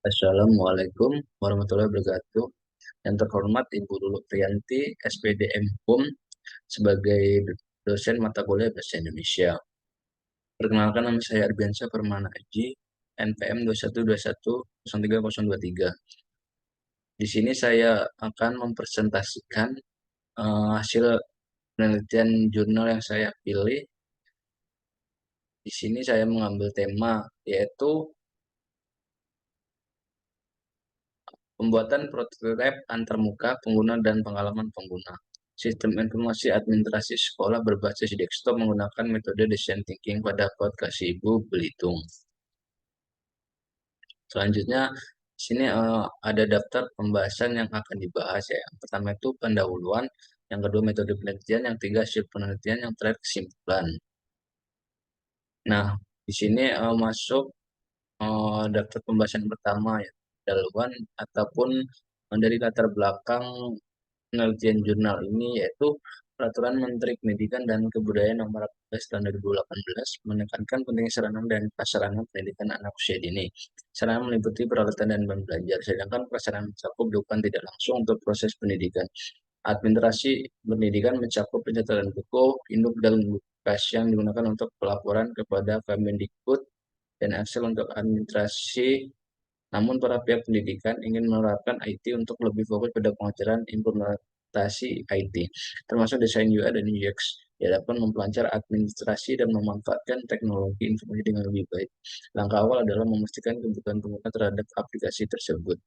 Assalamualaikum warahmatullahi wabarakatuh. Yang terhormat Ibu Lulu Priyanti, SPD MHUM, sebagai dosen mata kuliah Bahasa Indonesia. Perkenalkan, nama saya Arbiansyah Permana Aji, NPM 2121030323. Di sini saya akan mempresentasikan hasil penelitian jurnal yang saya pilih. Di sini saya mengambil tema yaitu pembuatan prototipe antarmuka pengguna dan pengalaman pengguna. Sistem informasi administrasi sekolah berbasis desktop menggunakan metode design thinking pada Kasibu Belitung. Selanjutnya, di sini ada daftar pembahasan yang akan dibahas ya. Yang pertama itu pendahuluan, yang kedua metode penelitian, yang tiga hasil penelitian, yang terakhir kesimpulan. Nah, di sini masuk daftar pembahasan pertama ya, pendahuluan ataupun dari latar belakang penelitian jurnal ini yaitu Peraturan Menteri Pendidikan dan Kebudayaan Nomor 18 Tahun 2018 menekankan pentingnya sarana dan prasarana pendidikan anak usia dini. Sarana meliputi peralatan dan bahan belajar, sedangkan prasarana mencakup dukungan tidak langsung untuk proses pendidikan. Administrasi pendidikan mencakup pencatatan buku, induk dan publikasi yang digunakan untuk pelaporan kepada Kemendikbud dan Excel untuk administrasi. Namun para pihak pendidikan ingin menerapkan IT untuk lebih fokus pada pengajaran implementasi IT, termasuk desain UI dan UX, diharapkan memperlancar administrasi dan memanfaatkan teknologi informasi dengan lebih baik. Langkah awal adalah memastikan kebutuhan pengguna terhadap aplikasi tersebut.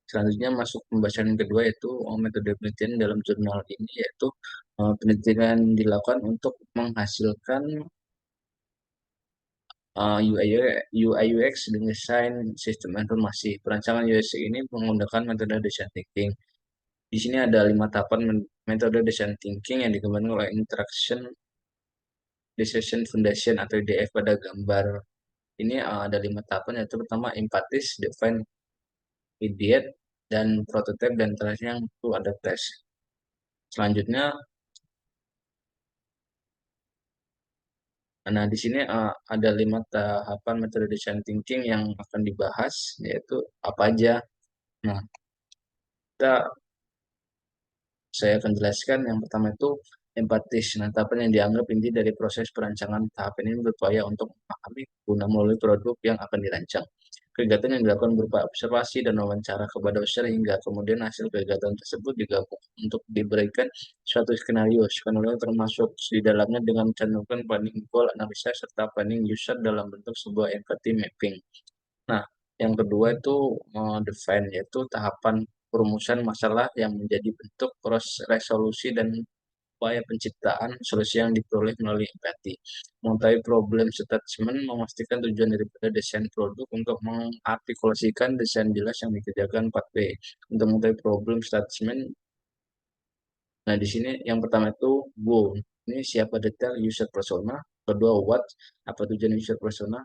Selanjutnya masuk pembahasan yang kedua yaitu metode penelitian dalam jurnal ini yaitu penelitian dilakukan untuk menghasilkan UI UX dan desain sistem informasi. Perancangan UX ini menggunakan metode design thinking. Di sini ada 5 tahapan metode design thinking yang dikembangkan oleh Interaction Decision Foundation atau IDF pada gambar ini ada 5 tahapan yaitu pertama empatis, define, ideate, dan prototype, dan terakhir yang itu ada tes. Selanjutnya, nah di sini ada 5 tahapan metode design thinking yang akan dibahas yaitu apa aja. Nah, kita saya akan jelaskan yang pertama itu empatis. Nah, tahapan yang dianggap inti dari proses perancangan tahap ini berupaya untuk memahami guna melalui produk yang akan dirancang. Kegiatan yang dilakukan berupa observasi dan wawancara kepada user hingga kemudian hasil kegiatan tersebut digabung untuk diberikan suatu skenario. Skenario termasuk di dalamnya dengan mencantumkan planning goal, analisa, serta planning user dalam bentuk sebuah empathy mapping. Nah, yang kedua itu define, yaitu tahapan perumusan masalah yang menjadi bentuk cross resolusi dan upaya penciptaan solusi yang diperoleh melalui empati. Mengetahui problem statement, memastikan tujuan daripada desain produk untuk mengartikulasikan desain jelas yang dikerjakan 4P. Untuk mengetahui problem statement, nah di sini yang pertama itu who, ini siapa detail user persona, kedua what, apa tujuan user persona,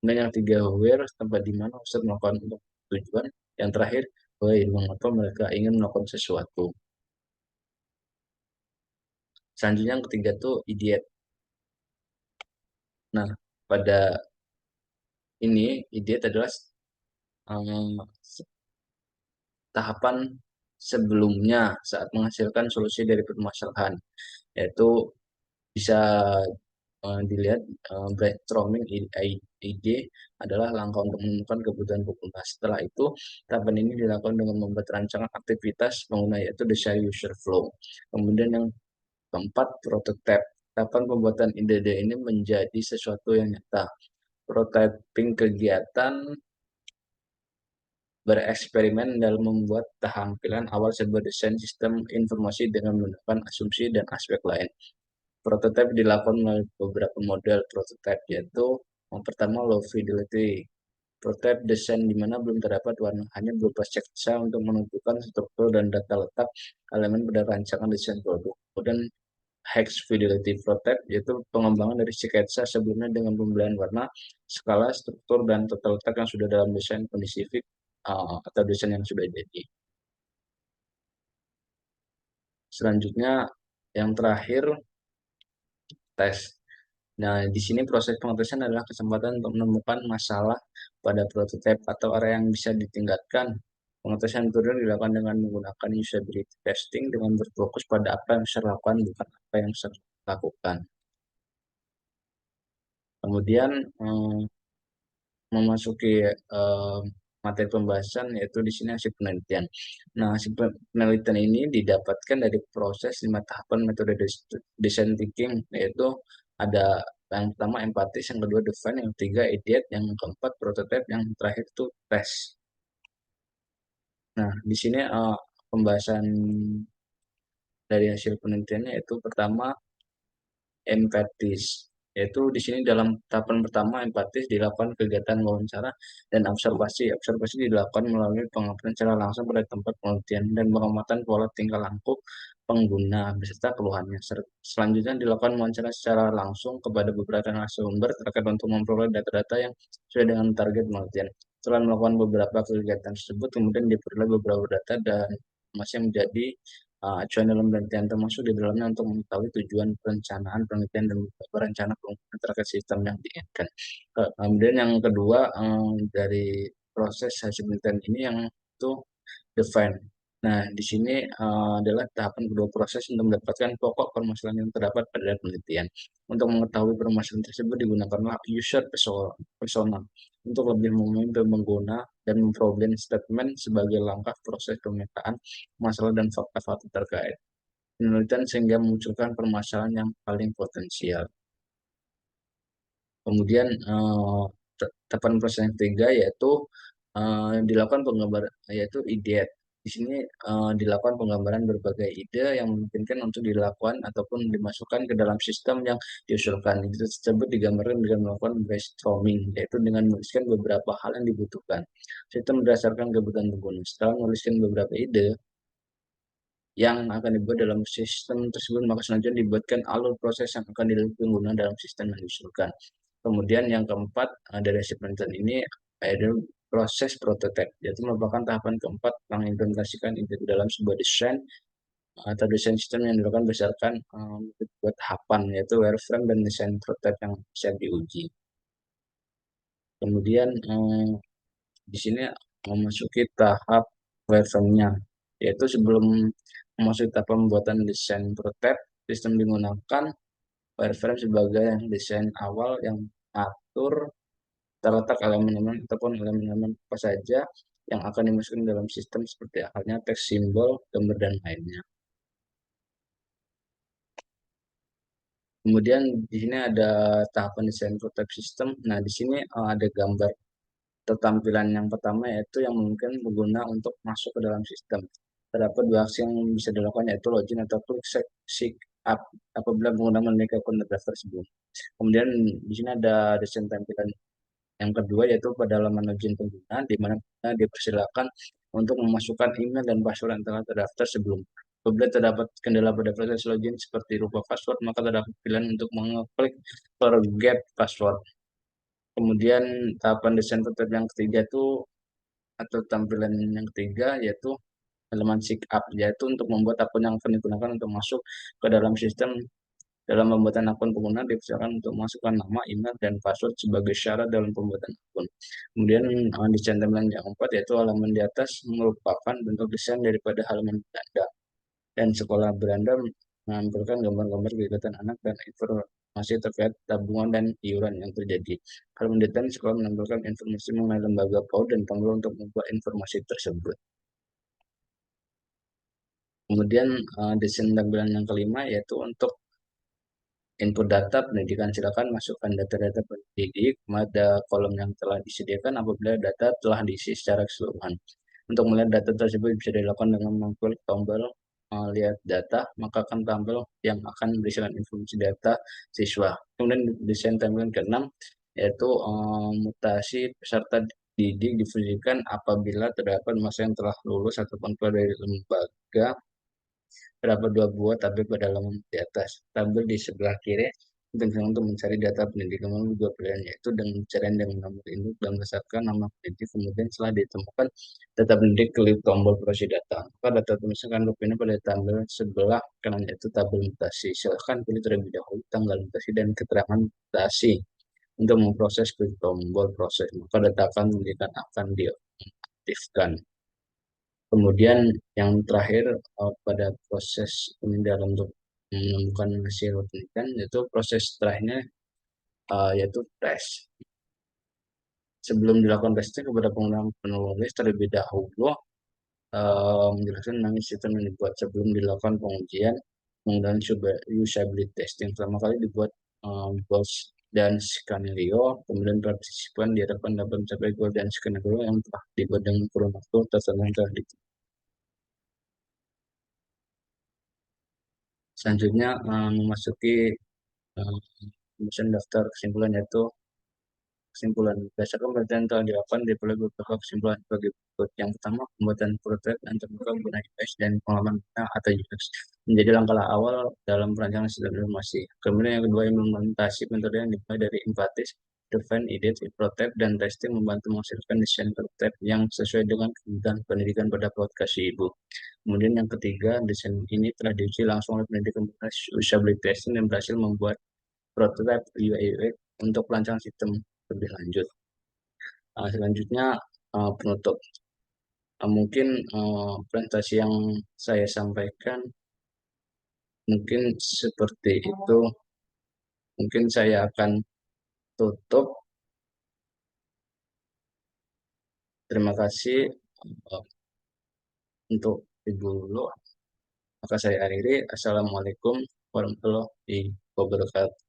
dan yang tiga where, tempat di mana user melakukan untuk tujuan, yang terakhir why, mengapa mereka ingin melakukan sesuatu. Selanjutnya yang ketiga tuh idiot. Nah, pada ini idiot adalah um, tahapan sebelumnya saat menghasilkan solusi dari permasalahan, yaitu bisa dilihat brainstorming ide adalah langkah untuk menemukan kebutuhan pengguna. Setelah itu, tahapan ini dilakukan dengan membuat rancangan aktivitas pengguna yaitu design user flow. Kemudian yang keempat, prototype. Tahapan pembuatan ide ini menjadi sesuatu yang nyata. Prototyping kegiatan bereksperimen dalam membuat tampilan awal sebuah desain sistem informasi dengan menggunakan asumsi dan aspek lain. Prototype dilakukan melalui beberapa model prototype, yaitu yang pertama low fidelity. Prototype desain di mana belum terdapat warna, hanya berupa sketsa untuk menentukan struktur dan data letak elemen pada rancangan desain produk. Kemudian high fidelity prototype yaitu pengembangan dari sketsa sebelumnya dengan pembelian warna, skala, struktur, dan tata letak yang sudah dalam desain kondisi atau desain yang sudah jadi. Selanjutnya yang terakhir tes. Nah, di sini proses pengetesan adalah kesempatan untuk menemukan masalah pada prototipe atau area yang bisa ditingkatkan. Pengetesan tutorial dilakukan dengan menggunakan usability testing dengan berfokus pada apa yang bisa dilakukan, bukan apa yang bisa dilakukan. Kemudian memasuki eh, materi pembahasan yaitu di sini hasil penelitian. Nah, hasil penelitian ini didapatkan dari proses 5 tahapan metode design thinking, yaitu ada yang pertama empatis, yang kedua define, yang ketiga ideate, yang keempat prototype, yang terakhir itu test. Nah, di sini pembahasan dari hasil penelitiannya itu pertama empatis, yaitu di sini dalam tahapan pertama empatis dilakukan kegiatan wawancara dan observasi. Observasi dilakukan melalui pengamatan secara langsung pada tempat penelitian dan pengamatan pola tingkah laku pengguna beserta keluhannya. Selanjutnya dilakukan wawancara secara langsung kepada beberapa narasumber terkait untuk memperoleh data-data yang sesuai dengan target penelitian. Setelah melakukan beberapa kegiatan tersebut, kemudian diperoleh beberapa data dan masih menjadi acuan dalam penelitian, termasuk di dalamnya untuk mengetahui tujuan perencanaan penelitian dan beberapa rencana penggunaan terkait sistem yang diinginkan. Kemudian yang kedua, dari proses hasil penelitian ini yang itu define. Nah, di sini adalah tahapan kedua proses untuk mendapatkan pokok permasalahan yang terdapat pada penelitian. Untuk mengetahui permasalahan tersebut digunakanlah user persona untuk lebih memahami pengguna dan memproblem statement sebagai langkah proses pemetaan masalah dan fakta-fakta terkait penelitian sehingga memunculkan permasalahan yang paling potensial. Kemudian tahapan proses yang ketiga yaitu dilakukan penggambaran, yaitu ide. Di sini dilakukan penggambaran berbagai ide yang memungkinkan untuk dilakukan ataupun dimasukkan ke dalam sistem yang diusulkan. Itu tersebut digambarkan dengan melakukan brainstorming, yaitu dengan menuliskan beberapa hal yang dibutuhkan. Sistem berdasarkan kebutuhan pengguna. Setelah menuliskan beberapa ide, yang akan dibuat dalam sistem tersebut, maka selanjutnya dibuatkan alur proses yang akan dilakukan pengguna dalam sistem yang diusulkan. Kemudian yang keempat dari hasil penelitian ini adalah proses prototype, yaitu merupakan tahapan keempat mengimplementasikan ide ke dalam sebuah desain atau desain sistem yang dilakukan berdasarkan beberapa tahapan, yaitu wireframe dan desain prototype yang siap diuji. Kemudian di sini memasuki tahap wireframe-nya, yaitu sebelum memasuki tahap pembuatan desain prototype, sistem digunakan wireframe sebagai desain awal yang atur terletak elemen-elemen ataupun elemen-elemen apa saja yang akan dimasukkan dalam sistem seperti halnya teks, simbol, gambar, dan lainnya. Kemudian di sini ada tahapan desain prototype system. Nah, di sini ada gambar tampilan yang pertama yaitu yang memungkinkan pengguna untuk masuk ke dalam sistem. Terdapat dua aksi yang bisa dilakukan yaitu login atau klik sign up apabila pengguna memiliki akun terdaftar sebelum. Kemudian di sini ada desain tampilan yang kedua yaitu pada halaman login pengguna di mana pengguna dipersilakan untuk memasukkan email dan password yang telah terdaftar sebelum. Apabila terdapat kendala pada proses login seperti lupa password, maka terdapat pilihan untuk mengeklik forget password. Kemudian tahapan desain prototype yang ketiga itu atau tampilan yang ketiga yaitu elemen sign up, yaitu untuk membuat akun yang akan digunakan untuk masuk ke dalam sistem. Dalam pembuatan akun pengguna dipersilakan untuk masukkan nama, email, dan password sebagai syarat dalam pembuatan akun. Kemudian desain tampilan yang keempat yaitu halaman di atas merupakan bentuk desain daripada halaman beranda dan sekolah beranda menampilkan gambar-gambar kegiatan anak dan informasi terkait tabungan dan iuran yang terjadi. Halaman detail sekolah menampilkan informasi mengenai lembaga PAUD dan tombol untuk membuat informasi tersebut. Kemudian desain tampilan yang kelima yaitu untuk input data pendidikan. Silakan masukkan data-data pendidik pada kolom yang telah disediakan apabila data telah diisi secara keseluruhan. Untuk melihat data tersebut bisa dilakukan dengan mengklik tombol lihat data, maka akan tampil yang akan berisikan informasi data siswa. Kemudian desain tampilan keenam yaitu mutasi peserta didik difungsikan apabila terdapat masa yang telah lulus ataupun keluar dari lembaga. Terdapat dua buah tabel pada halaman di atas. Tabel di sebelah kiri dengan untuk mencari data pendidikan melalui dua pilihan, yaitu dengan pencarian dengan nomor induk dan berdasarkan nama pendidik. Kemudian setelah ditemukan data pendidik, klik tombol proses data. Maka data tulisan ini pada tabel sebelah kanan, yaitu tabel mutasi. Silahkan pilih terlebih dahulu tanggal mutasi dan keterangan mutasi. Untuk memproses, klik tombol proses, maka data akan diaktifkan. Kemudian yang terakhir, pada proses ini dalam untuk menemukan hasil penelitian, yaitu proses terakhirnya, yaitu tes. Sebelum dilakukan testing kepada penggunaan penulis, terlebih dahulu menjelaskan tentang sistem yang dibuat. Sebelum dilakukan pengujian penggunaan usability testing, pertama kali dibuat goals dan skenario. Kemudian partisipan diharapkan dapat mencapai goal dan skenario yang telah dibuat dengan kurun waktu tertentu yang telah Selanjutnya, memasuki uh, penyusunan daftar kesimpulan, yaitu kesimpulan. Berdasarkan penelitian telah dilakukan, diperoleh beberapa kesimpulan sebagai berikut. Yang pertama, pembuatan prototipe dan terbuka guna UX dan pengalaman guna atau UX menjadi langkah awal dalam perancangan sistem informasi. Kemudian yang kedua, implementasi metode yang dimulai dari empatis, define, edit, prototype, dan testing membantu menghasilkan desain prototipe yang sesuai dengan kebutuhan pendidikan pada aplikasi ibu. Kemudian yang ketiga, desain ini telah diuji langsung oleh pendidik usability testing dan berhasil membuat prototipe UI UX untuk perancangan sistem lebih lanjut. Selanjutnya, penutup. Mungkin presentasi yang saya sampaikan mungkin seperti itu. Mungkin saya akan tutup. Terima kasih uh, untuk Ibu Lulu. Maka saya akhiri. Assalamualaikum warahmatullahi wabarakatuh.